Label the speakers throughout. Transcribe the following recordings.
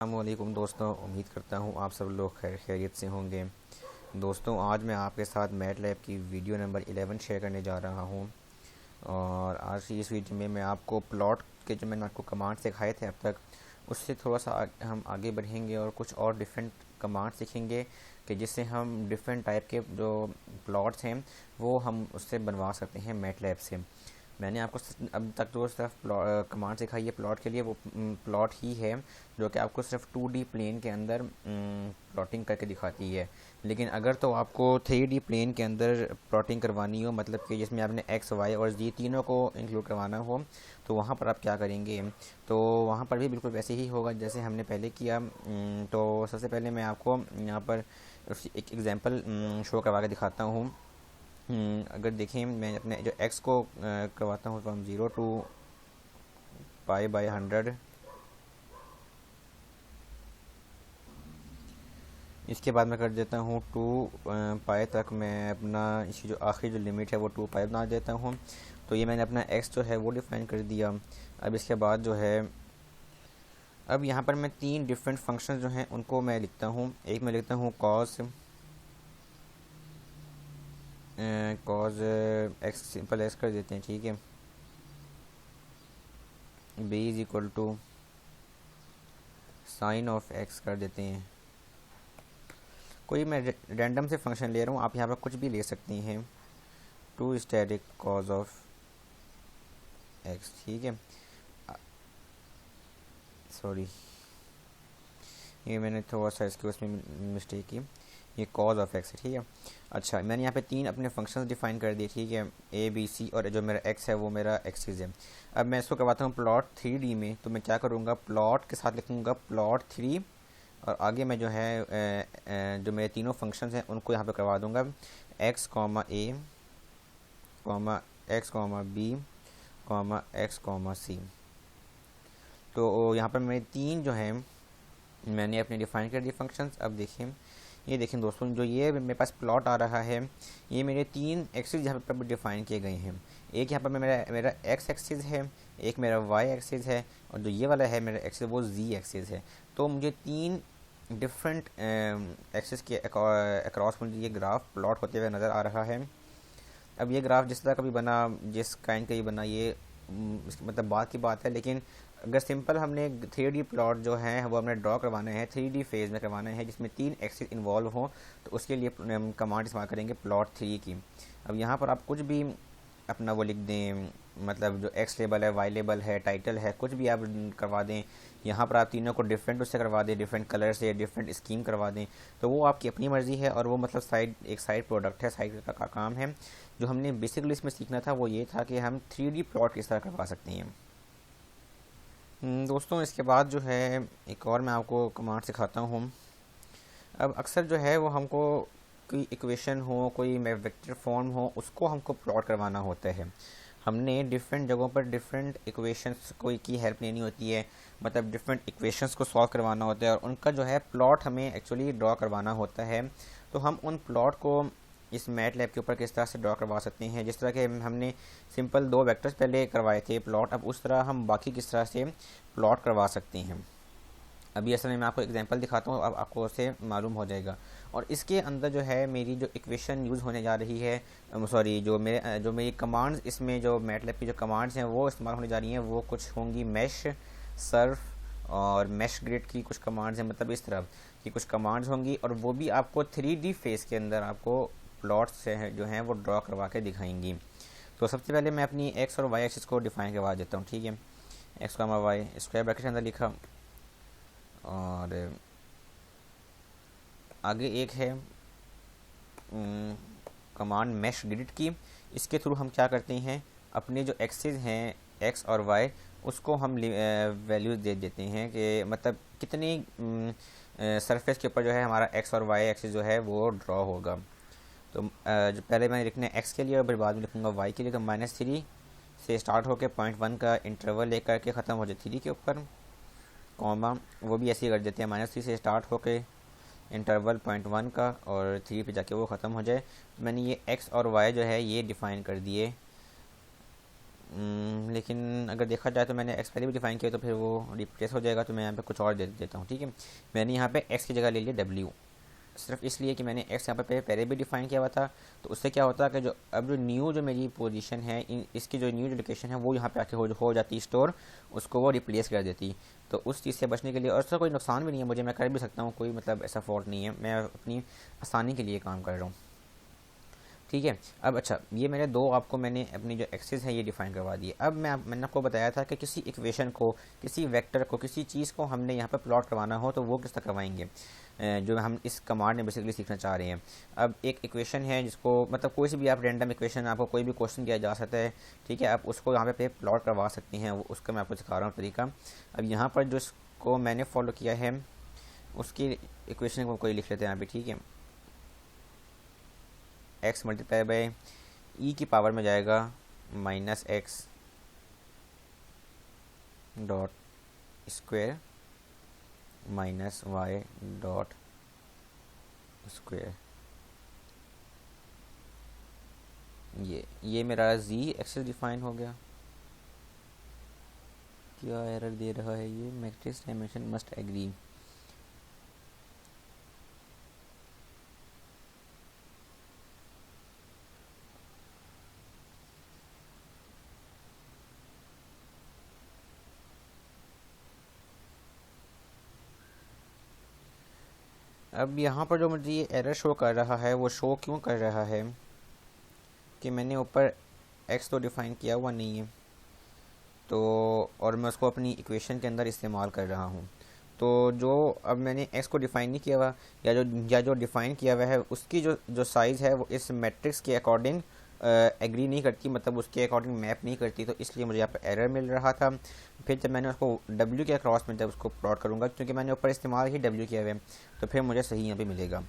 Speaker 1: अस्सलामुअलैकुम दोस्तों, उम्मीद करता हूँ आप सब लोग खैरियत से होंगे। दोस्तों, आज मैं आपके साथ मैटलैब की वीडियो नंबर 11 शेयर करने जा रहा हूँ। और आज की इस वीडियो में मैं आपको प्लॉट के जो मैंने आपको कमांड सिखाए थे अब तक, उससे थोड़ा सा हम आगे बढ़ेंगे और कुछ और डिफरेंट कमांड सीखेंगे कि जिससे हम डिफरेंट टाइप के जो प्लॉट्स हैं वो हम उससे बनवा सकते हैं मैटलैब से। मैंने आपको अब तक जो सिर्फ कमांड सिखाई है प्लॉट के लिए, वो प्लॉट ही है जो कि आपको सिर्फ 2D प्लेन के अंदर प्लॉटिंग करके दिखाती है। लेकिन अगर तो आपको 3D प्लेन के अंदर प्लॉटिंग करवानी हो, मतलब कि जिसमें आपने एक्स वाई और जी तीनों को इंक्लूड करवाना हो, तो वहाँ पर आप क्या करेंगे, तो वहाँ पर भी बिल्कुल वैसे ही होगा जैसे हमने पहले किया। तो सबसे पहले मैं आपको यहाँ पर एक एग्जांपल शो करवा के दिखाता हूँ। अगर देखें, मैं अपने जो x को करवाता हूँ फ्रॉम 0 टू π/100। इसके बाद मैं कर देता हूँ 2π तक। मैं अपना इसकी जो आखिरी जो लिमिट है वो 2π बना देता हूँ। तो ये मैंने अपना x जो है वो डिफाइन कर दिया। अब इसके बाद जो है, अब यहाँ पर मैं 3 डिफरेंट फंक्शन जो हैं उनको मैं लिखता हूँ। एक मैं लिखता हूँ कॉज एक्स, सिंपल एक्स कर देते हैं, ठीक है। B is equal to sine of X कर देते हैं। कोई मैं रैंडम से फंक्शन ले रहा हूँ, आप यहाँ पर कुछ भी ले सकते हैं। Two static cause of X, ठीक है। सॉरी, ये मैंने थोड़ा सा इसके उसमें मिस्टेक की। ये कॉज ऑफ एक्स है, ठीक है। अच्छा, मैंने यहाँ पे 3 अपने फंक्शंस डिफाइन कर दिए, ठीक है। ए बी सी, और जो मेरा एक्स है वो मेरा एक्सिस है। अब मैं इसको करवाता हूँ प्लॉट 3D में। तो मैं क्या करूँगा, प्लॉट के साथ लिखूँगा प्लॉट 3, और आगे मैं जो है जो मेरे तीनों फंक्शंस हैं उनको यहाँ पे करवा दूँगा X comma A comma X comma B comma X comma C. तो यहाँ पर मेरे 3 जो हैं मैंने अपने डिफाइन कर दिए फंक्शंस। अब देखें, ये देखें दोस्तों, जो ये मेरे पास प्लॉट आ रहा है, ये मेरे 3 एक्सिस यहाँ पर डिफाइन किए गए हैं। एक यहाँ पर मेरा एक्स एक्सिस है, एक मेरा वाई एक्सिस है, और जो ये वाला है मेरा एक्सिस वो जी एक्सिस है। तो मुझे 3 डिफरेंट एक्सिस के अक्रॉस मुझे ये ग्राफ प्लॉट होते हुए नज़र आ रहा है। अब ये ग्राफ जिस तरह का भी बना, जिस काइंड का ही बना, ये मतलब बात की बात है। लेकिन अगर सिंपल हमने 3D प्लॉट जो है वो हमने ड्रॉ करवाना है, 3D फेज में करवाना है जिसमें 3 एक्सिस इन्वॉल्व हो, तो उसके लिए हम कमांड इस्तेमाल करेंगे प्लॉट 3 की। अब यहाँ पर आप कुछ भी अपना वो लिख दें, मतलब जो एक्स लेबल है, वाई लेबल है, टाइटल है, कुछ भी आप करवा दें। यहाँ पर आप तीनों को डिफरेंट उससे करवा दें, डिफरेंट कलर से, डिफरेंट स्कीम करवा दें, तो वो आपकी अपनी मर्ज़ी है। और वो मतलब एक साइड प्रोडक्ट है, साइड का काम है। जो हमने बेसिकली इसमें सीखना था वो ये था कि हम 3D प्लॉट किस तरह करवा सकते हैं। दोस्तों, इसके बाद जो है एक और मैं आपको कमांड सिखाता हूँ। अब अक्सर जो है वो हमको कोई इक्वेशन हो, कोई वेक्टर फॉर्म हो, उसको हमको प्लॉट करवाना होता है। हमने डिफरेंट जगहों पर डिफरेंट इक्वेशंस कोई की हेल्प लेनी होती है, मतलब डिफरेंट इक्वेशंस को सॉल्व करवाना होता है, और उनका जो है प्लॉट हमें एक्चुअली ड्रॉ करवाना होता है। तो हम उन प्लॉट को इस मैटलैब के ऊपर किस तरह से ड्रॉ करवा सकते हैं, जिस तरह के हमने सिंपल 2 वेक्टर्स पहले करवाए थे प्लॉट, अब उस तरह हम बाकी किस तरह से प्लॉट करवा सकते हैं। अभी असल में मैं आपको एग्जांपल दिखाता हूँ, अब आपको उससे मालूम हो जाएगा। और इसके अंदर जो है मेरी जो इक्वेशन यूज़ होने जा रही है, सॉरी, जो मेरी कमांड्स, इसमें जो मैटलैब की जो कमांड्स हैं वो इस्तेमाल होने जा रही हैं, वो कुछ होंगी मैश, सर्फ और मैश ग्रिड की कुछ कमांड्स हैं, मतलब इस तरह की कुछ कमांड्स होंगी। और वो भी आपको 3D फेस के अंदर आपको प्लॉट से जो हैं वो ड्रॉ करवा के दिखाएंगी। तो सबसे पहले मैं अपनी एक्स और वाई एक्सिस को डिफाइन करवा देता हूँ, ठीक है। एक्स का वाई स्क्वायर ब्रैकेट के अंदर लिखा, और आगे एक है कमांड मैश ग्रिड की। इसके थ्रू हम क्या करते हैं, अपने जो एक्सिस हैं एक्स और वाई, उसको हम वैल्यूज दे देते हैं कि मतलब कितनी सरफेस के ऊपर जो है हमारा एक्स और वाई एक्सिस जो है वो ड्रॉ होगा। तो जो पहले मैंने लिखना है एक्स के लिए और फिर बाद में लिखूँगा वाई के लिए। तो -3 से स्टार्ट होकर 0.1 का इंटरवल लेकर के ख़त्म हो जाए 3 के ऊपर, कॉमा वो भी ऐसे ही कर देते हैं, -3 से स्टार्ट होकर इंटरवल 0.1 का और 3 पे जाके वो ख़त्म हो जाए। तो मैंने ये एक्स और वाई जो है ये डिफ़ाइन कर दिए लेकिन अगर देखा जाए तो मैंने एक्स पहले भी डिफाइन किया तो फिर वो रिप्लेस हो जाएगा, तो मैं यहाँ पे कुछ और दे देता हूँ। ठीक है, मैंने यहाँ पे एक्स की जगह ले लिया डब्ल्यू, सिर्फ इसलिए कि मैंने एक्स यहाँ पे पहले भी डिफाइन किया हुआ था। तो उससे क्या होता है कि जो अब जो न्यू जो मेरी पोजीशन है, इसकी जो न्यू जो लोकेशन है वो यहाँ पे आके हो जाती स्टोर, उसको वो रिप्लेस कर देती। तो उस चीज़ से बचने के लिए, और उसका कोई नुकसान भी नहीं है मुझे, मैं कर भी सकता हूँ, कोई मतलब ऐसा फॉल्ट नहीं है, मैं अपनी आसानी के लिए काम कर रहा हूँ। ठीक है, अब अच्छा, ये मेरे दो आपको मैंने अपनी जो एक्सिस है ये डिफाइन करवा दिए। अब मैंने आपको बताया था कि किसी इक्वेशन को, किसी वेक्टर को, किसी चीज़ को हमने यहाँ पर प्लॉट करवाना हो तो वो किस तरह करवाएंगे, जो हम इस कमांड में बेसिकली सीखना चाह रहे हैं। अब एक इक्वेशन है जिसको मतलब कोई सी भी आप रैंडम इक्वेशन, आपको कोई भी क्वेश्चन दिया जा सकता है, ठीक है, आप उसको यहाँ पे प्लॉट करवा सकते हैं, वो उसका मैं आपको सिखा रहा हूँ तरीका। अब यहाँ पर जो इसको मैंने फॉलो किया है उसकी इक्वेशन को कोई लिख लेते हैं यहाँ पे। ठीक है, एक्स मल्टीप्लाई बाय ई की पावर में जाएगा minus X dot square minus Y dot square. ये मेरा जी एक्सेस डिफाइन हो गया। क्या एरर दे रहा है ये, मैट्रिक्स डायमेंशन मस्ट एग्री। अब यहाँ पर जो मुझे ये एरर शो कर रहा है वो शो क्यों कर रहा है कि मैंने ऊपर एक्स तो डिफ़ाइन किया हुआ नहीं है, तो और मैं उसको अपनी इक्वेशन के अंदर इस्तेमाल कर रहा हूँ। तो जो अब मैंने एक्स को डिफ़ाइन नहीं किया हुआ, या जो डिफ़ाइन किया हुआ है उसकी जो साइज़ है वो इस मैट्रिक्स के अकॉर्डिंग एग्री नहीं करती, मतलब उसके अकॉर्डिंग मैप नहीं करती, तो इसलिए मुझे यहाँ पर एरर मिल रहा था। फिर जब मैंने उसको डब्ल्यू के अक्रॉस में जब उसको प्लॉट करूँगा, क्योंकि मैंने ऊपर इस्तेमाल ही डब्ल्यू किया हुआ है, तो फिर मुझे सही यहाँ पे मिलेगा।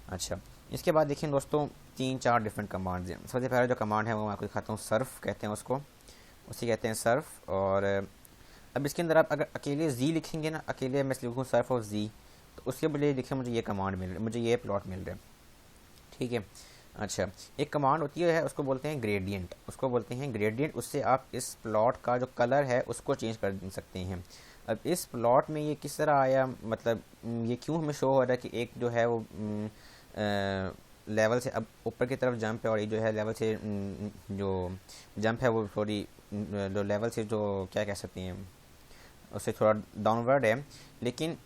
Speaker 1: अच्छा, इसके बाद देखिए दोस्तों, 3-4 डिफरेंट कमांड्स हैं। सबसे पहला जो कमांड है वो मैं आपको दिखाता हूँ, सर्फ कहते हैं उसको, उसे कहते हैं सर्फ। और अब इसके अंदर आप अगर अकेले जी लिखेंगे ना, अकेले मैं लिखूँ सर्फ ऑफ जी, तो उसके बजाय देखिए मुझे ये कमांड मिल रहा है, मुझे ये प्लॉट मिल रहा है। ठीक है, अच्छा, एक कमांड होती है उसको बोलते हैं ग्रेडियंट, उसको बोलते हैं ग्रेडियंट, उससे आप इस प्लॉट का जो कलर है उसको चेंज कर सकते हैं। अब इस प्लॉट में ये किस तरह आया, मतलब ये क्यों हमें शो हो रहा है कि एक जो है वो लेवल से अब ऊपर की तरफ जंप है, और ये जो है लेवल से जो जंप है वो थोड़ी जो लेवल से जो क्या कह सकते हैं उससे थोड़ा डाउनवर्ड है। लेकिन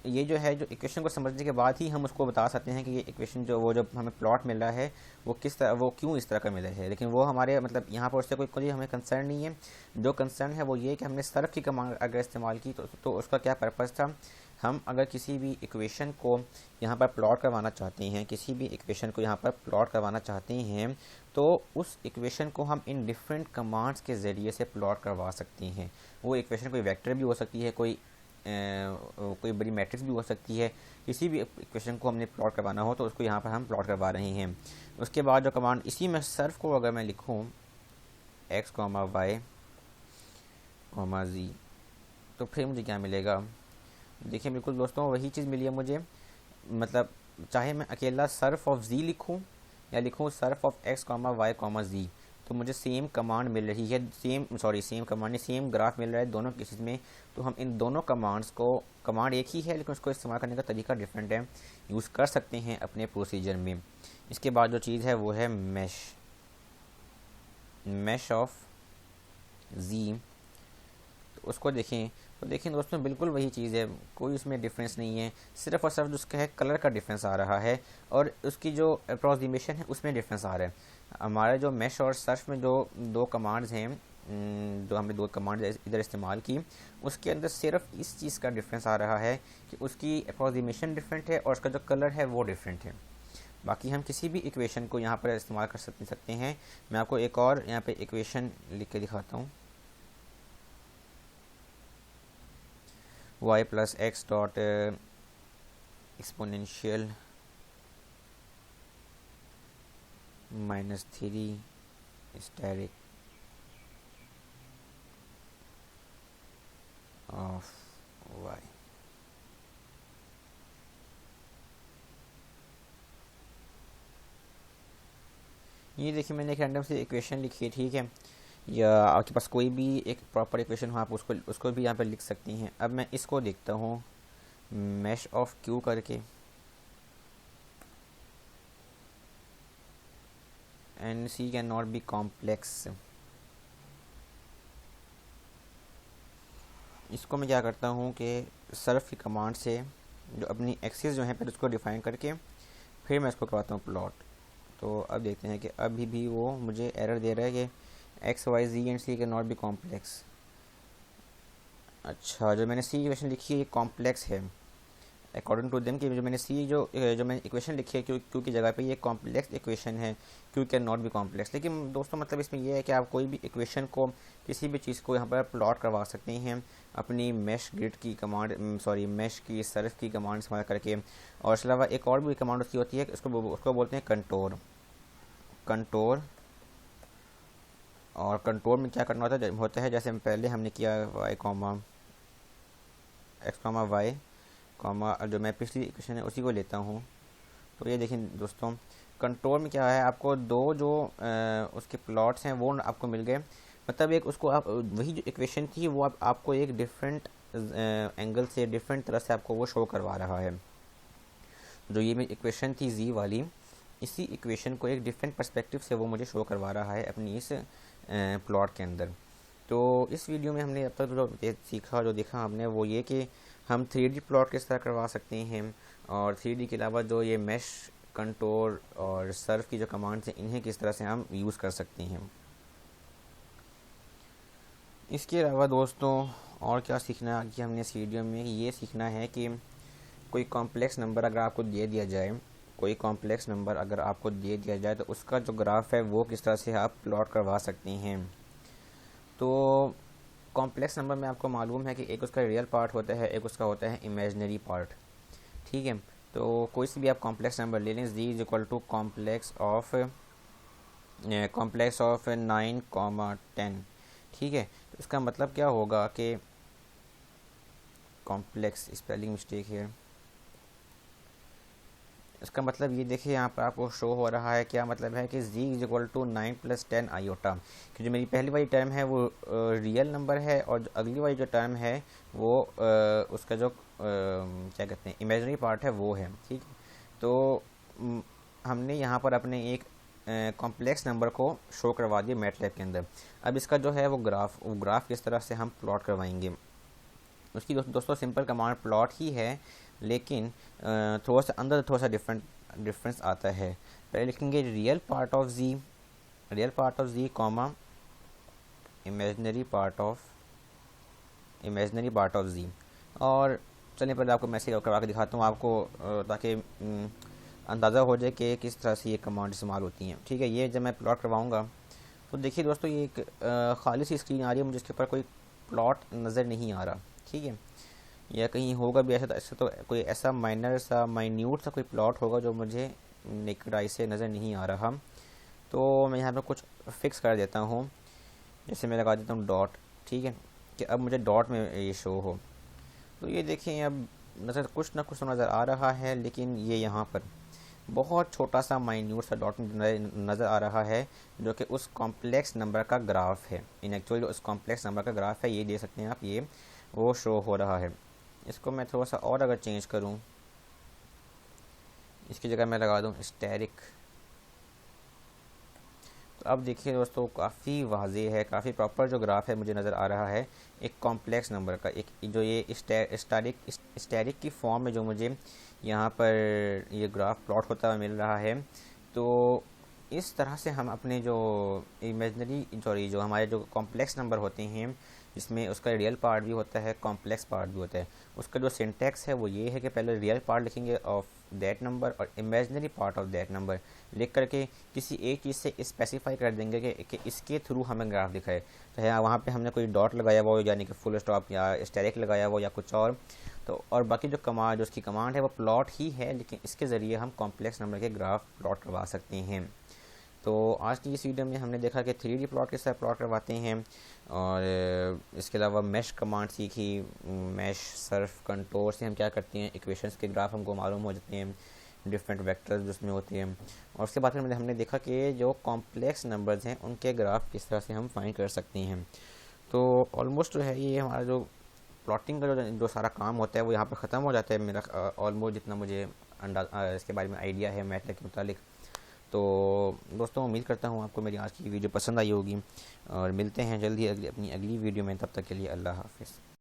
Speaker 1: ये जो है, जो इक्वेशन को समझने के बाद ही हम उसको बता सकते हैं कि ये इक्वेशन जो वो जो हमें प्लॉट मिल रहा है वो किस तरह, वो क्यों इस तरह का मिला है। लेकिन वो हमारे मतलब यहाँ पर उससे कोई हमें कंसर्न नहीं है। जो कंसर्न है वो ये कि हमने सर्फ की कमांड अगर इस्तेमाल की तो उसका क्या पर्पज़ था। हम अगर किसी भी इक्वेशन को यहाँ पर प्लॉट करवाना चाहते हैं, किसी भी इक्वेशन को यहाँ पर प्लॉट करवाना चाहते हैं, तो उस इक्वेशन को हम इन डिफरेंट कमांड्स के ज़रिए से प्लॉट करवा सकते हैं। वो इक्वेशन कोई वेक्टर भी हो सकती है, कोई बड़ी मैट्रिक्स भी हो सकती है। किसी भी इक्वेशन को हमने प्लॉट करवाना हो तो उसको यहाँ पर हम प्लॉट करवा रहे हैं। उसके बाद जो कमांड, इसी में सर्फ को अगर मैं लिखूँ x comma Y comma G, तो फिर मुझे क्या मिलेगा। देखिए बिल्कुल दोस्तों वही चीज़ मिली है मुझे, मतलब चाहे मैं अकेला सर्फ ऑफ जी लिखूँ या लिखूँ surf of X comma Y comma G, तो मुझे सेम कमांड मिल रही है, सेम कमांड नहीं, सेम ग्राफ मिल रहा है दोनों केसेस में। तो हम इन दोनों कमांड्स को, कमांड एक ही है लेकिन उसको इस्तेमाल करने का तरीका डिफरेंट है, यूज़ कर सकते हैं अपने प्रोसीजर में। इसके बाद जो चीज़ है वो है मैश ऑफ जी, तो उसको देखें तो देखें दोस्तों बिल्कुल वही चीज़ है, कोई उसमें डिफरेंस नहीं है, सिर्फ और सिर्फ जो उसका है कलर का डिफरेंस आ रहा है, और उसकी जो अप्रॉक्सीमेशन है उसमें डिफरेंस आ रहा है। हमारा जो मैश और सर्च में जो दो कमांड्स हैं, जो हमने दो कमांड इधर इस्तेमाल की, उसके अंदर सिर्फ इस चीज़ का डिफरेंस आ रहा है कि उसकी अप्रॉक्सीमेशन डिफरेंट है और उसका जो कलर है वो डिफरेंट है। बाकी हम किसी भी इक्वेशन को यहाँ पर इस्तेमाल कर सकते हैं। मैं आपको एक और यहाँ पे इक्वेशन लिख के दिखाता हूँ, y plus X dot exponential -3 steric of y। ये देखिए मैंने एक रैंडम से इक्वेशन लिखी है, ठीक है। या आपके पास कोई भी एक प्रॉपर इक्वेशन हो, आप उसको भी यहाँ पर लिख सकती हैं। अब मैं इसको देखता हूँ मैश ऑफ क्यू करके, and C can not be complex. इसको मैं क्या करता हूँ कि सर्फ की कमांड से जो अपनी एक्सिस जो है पहले उसको डिफाइन करके फिर मैं इसको करवाता हूँ प्लॉट। तो अब देखते हैं कि अभी भी वो मुझे एरर दे रहा है कि X Y G and C can not be complex. अच्छा, जो मैंने सी इक्वेशन लिखी है ये कॉम्प्लेक्स है अकॉर्डिंग टू देम, कि जो मैंने सी जो मैंने इक्वेशन लिखी है क्यू की जगह पे ये कॉम्प्लेक्स इक्वेशन है, Q can not be complex. लेकिन दोस्तों मतलब इसमें यह है कि आप कोई भी इक्वेशन को, किसी भी चीज़ को यहाँ पर प्लॉट करवा सकते हैं अपनी मैश ग्रिड की कमांड, सॉरी मैश की सर्फ की कमांड इस्तेमाल करके। और इसके अलावा एक और भी कमांड उसकी होती है, उसको बोलते हैं कंटोर। और कंटोर में क्या करना होता है जैसे पहले हमने किया Y comma X comma Y comma, जो मैं पिछली इक्वेशन है उसी को लेता हूँ। तो ये देखें दोस्तों, कंट्रोल में क्या है, आपको दो जो उसके प्लॉट्स हैं वो आपको मिल गए। मतलब एक उसको आप वही जो इक्वेशन थी वो आपको एक डिफरेंट एंगल से, डिफरेंट तरह से आपको वो शो करवा रहा है। जो ये मेरी इक्वेशन थी जी वाली, इसी इक्वेशन को एक डिफरेंट पर्सपेक्टिव से वो मुझे शो करवा रहा है अपनी इस प्लॉट के अंदर। तो इस वीडियो में हमने अब तक जो सीखा, जो देखा हमने, वो ये कि हम 3D प्लॉट किस तरह करवा सकते हैं, और 3D के अलावा जो ये मैश, कंटोर और सर्फ की जो कमांड्स हैं इन्हें किस तरह से हम यूज़ कर सकते हैं। इसके अलावा दोस्तों और क्या सीखना है कि हमने इस वीडियो में ये सीखना है कि कोई कॉम्प्लेक्स नंबर अगर आपको दे दिया जाए, तो उसका जो ग्राफ है वो किस तरह से आप प्लॉट करवा सकते हैं। तो कॉम्प्लेक्स नंबर में आपको मालूम है कि एक उसका रियल पार्ट होता है, एक उसका होता है इमेजिनरी पार्ट, ठीक है। तो कोई सी भी आप कॉम्प्लेक्स नंबर ले लें, G is equal to complex of 9, 10, ठीक है। तो इसका मतलब क्या होगा कि कॉम्प्लेक्स, स्पेलिंग मिस्टेक है, इसका मतलब ये देखिए यहाँ पर आपको शो हो रहा है, क्या मतलब है कि z is equal to 9 + 10 iota, कि जो मेरी पहली वाली टर्म है वो रियल नंबर है, और जो अगली वाली जो टर्म है वो उसका जो क्या कहते हैं इमेजिनरी पार्ट है वो है, ठीक है। तो हमने यहाँ पर अपने एक कॉम्प्लेक्स नंबर को शो करवा दिया मैटलैब के अंदर। अब इसका जो है वो ग्राफ किस तरह से हम प्लॉट करवाएंगे, उसकी दोस्तों सिंपल कमांड प्लॉट ही है, लेकिन थोड़ा सा अंदर थोड़ा सा डिफरेंस आता है। पहले लिखेंगे real part of G comma imaginary part of G. और चलिए पहले आपको मैसेज करवा के दिखाता हूँ आपको, ताकि अंदाज़ा हो जाए कि किस तरह से ये कमांड इस्तेमाल होती हैं, ठीक है। ये जब मैं प्लॉट करवाऊँगा तो देखिए दोस्तों, ये एक खाली सी स्क्रीन आ रही है, मुझे इसके ऊपर कोई प्लॉट नज़र नहीं आ रहा, ठीक है। या कहीं होगा भी ऐसा तो कोई ऐसा माइन्यूट सा कोई प्लॉट होगा जो मुझे नेकेड आई से नज़र नहीं आ रहा। तो मैं यहाँ पर कुछ फिक्स कर देता हूँ, जैसे मैं लगा देता हूँ डॉट, ठीक है, कि अब मुझे डॉट में ये शो हो। तो ये देखें अब कुछ ना कुछ नज़र आ रहा है, लेकिन ये यहाँ पर बहुत छोटा सा माइन्यूट सा डॉट नज़र आ रहा है, जो कि उस कॉम्प्लेक्स नंबर का ग्राफ है। इन एक्चुअली उस कॉम्प्लेक्स नंबर का ग्राफ है, ये दे सकते हैं आप, ये वो शो हो रहा है। इसको मैं थोड़ा सा और अगर चेंज करूं, इसकी जगह मैं लगा दूं स्टैटिक, तो अब देखिए दोस्तों काफ़ी वाज़ेह है, काफ़ी प्रॉपर जो ग्राफ है मुझे नज़र आ रहा है एक कॉम्प्लेक्स नंबर का। एक जो ये स्टैटिक की फॉर्म में जो मुझे यहाँ पर ये ग्राफ प्लॉट होता हुआ मिल रहा है। तो इस तरह से हम अपने जो जो हमारे जो कॉम्प्लेक्स नंबर होते हैं, जिसमें उसका रियल पार्ट भी होता है, कॉम्प्लेक्स पार्ट भी होता है, उसका जो सिंटैक्स है वो ये है कि पहले रियल पार्ट लिखेंगे ऑफ दैट नंबर और imaginary part of that number लिख करके किसी एक चीज़ से स्पेसिफाई कर देंगे कि इसके थ्रू हमें ग्राफ दिखाए। तो है वहाँ पे हमने कोई डॉट लगाया हुआ यानी कि फुल स्टॉप या स्टैटिक लगाया हुआ या कुछ और, तो और बाकी जो उसकी कमांड है वो प्लॉट ही है, लेकिन इसके ज़रिए हम कॉम्प्लेक्स नंबर के ग्राफ प्लॉट करवा सकते हैं। तो आज की इस वीडियो में हमने देखा कि 3D प्लॉट किस तरह प्लॉट करवाते हैं, और इसके अलावा मैश कमांड सीखी, मैश सर्फ कंटोर से हम क्या करते हैं, इक्वेशंस के ग्राफ हमको मालूम हो जाते हैं, डिफरेंट वेक्टर्स जिसमें होते हैं। और उसके बाद फिर हमने देखा कि जो कॉम्प्लेक्स नंबर्स हैं उनके ग्राफ किस तरह से हम फाइंड कर सकते हैं। तो ऑलमोस्ट जो है ये हमारा जो प्लॉटिंग का जो सारा काम होता है वो यहाँ पर ख़त्म हो जाता है मेरा ऑलमोस्ट, जितना मुझे इसके बारे में आइडिया है मैथ के मुतालिक। तो दोस्तों उम्मीद करता हूँ आपको मेरी आज की वीडियो पसंद आई होगी और मिलते हैं जल्दी अपनी अगली वीडियो में। तब तक के लिए अल्लाह हाफ़िज़।